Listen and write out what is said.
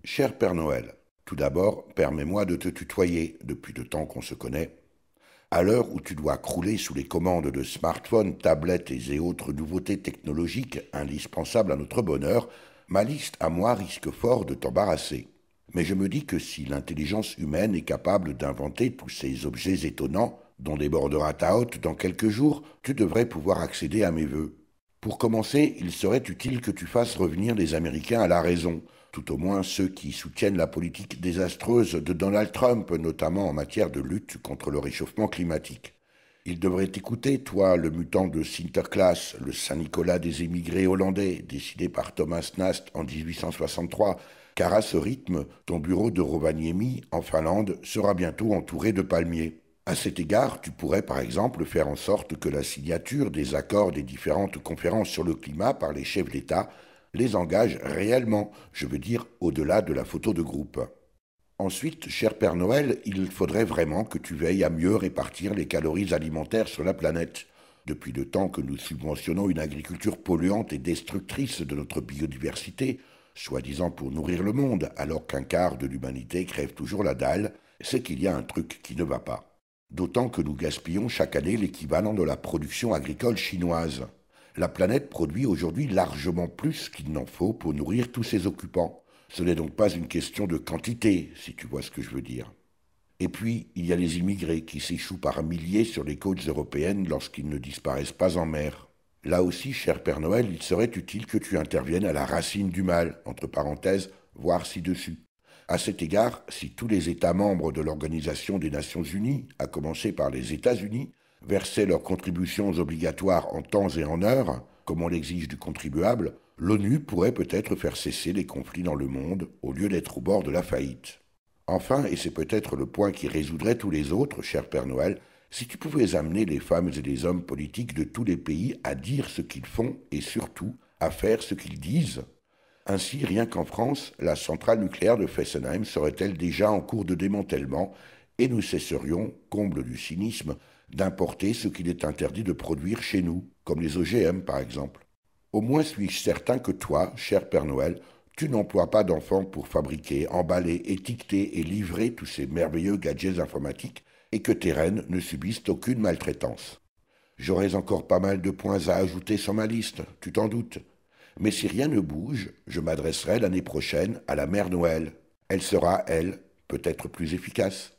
Cher Père Noël, tout d'abord, permets-moi de te tutoyer depuis le temps qu'on se connaît. À l'heure où tu dois crouler sous les commandes de smartphones, tablettes et autres nouveautés technologiques indispensables à notre bonheur, ma liste à moi risque fort de t'embarrasser. Mais je me dis que si l'intelligence humaine est capable d'inventer tous ces objets étonnants, dont débordera ta hôte dans quelques jours, tu devrais pouvoir accéder à mes vœux. Pour commencer, il serait utile que tu fasses revenir les Américains à la raison, tout au moins ceux qui soutiennent la politique désastreuse de Donald Trump, notamment en matière de lutte contre le réchauffement climatique. Ils devraient t'écouter, toi, le mutant de Sinterklaas, le Saint-Nicolas des émigrés hollandais, décidé par Thomas Nast en 1863, car à ce rythme, ton bureau de Rovaniemi, en Finlande, sera bientôt entouré de palmiers. À cet égard, tu pourrais par exemple faire en sorte que la signature des accords des différentes conférences sur le climat par les chefs d'État les engage réellement, je veux dire au-delà de la photo de groupe. Ensuite, cher Père Noël, il faudrait vraiment que tu veilles à mieux répartir les calories alimentaires sur la planète. Depuis le temps que nous subventionnons une agriculture polluante et destructrice de notre biodiversité, soi-disant pour nourrir le monde, alors qu'un quart de l'humanité crève toujours la dalle, c'est qu'il y a un truc qui ne va pas. D'autant que nous gaspillons chaque année l'équivalent de la production agricole chinoise. La planète produit aujourd'hui largement plus qu'il n'en faut pour nourrir tous ses occupants. Ce n'est donc pas une question de quantité, si tu vois ce que je veux dire. Et puis, il y a les immigrés qui s'échouent par milliers sur les côtes européennes lorsqu'ils ne disparaissent pas en mer. Là aussi, cher Père Noël, il serait utile que tu interviennes à la racine du mal, entre parenthèses, voire ci-dessus. À cet égard, si tous les États membres de l'Organisation des Nations Unies, à commencer par les États-Unis, versaient leurs contributions obligatoires en temps et en heure, comme on l'exige du contribuable, l'ONU pourrait peut-être faire cesser les conflits dans le monde au lieu d'être au bord de la faillite. Enfin, et c'est peut-être le point qui résoudrait tous les autres, cher Père Noël, si tu pouvais amener les femmes et les hommes politiques de tous les pays à dire ce qu'ils font et surtout à faire ce qu'ils disent. Ainsi, rien qu'en France, la centrale nucléaire de Fessenheim serait-elle déjà en cours de démantèlement et nous cesserions, comble du cynisme, d'importer ce qu'il est interdit de produire chez nous, comme les OGM par exemple. Au moins suis-je certain que toi, cher Père Noël, tu n'emploies pas d'enfants pour fabriquer, emballer, étiqueter et livrer tous ces merveilleux gadgets informatiques et que tes reines ne subissent aucune maltraitance. J'aurais encore pas mal de points à ajouter sur ma liste, tu t'en doutes. Mais si rien ne bouge, je m'adresserai l'année prochaine à la Mère Noël. Elle sera, elle, peut-être plus efficace.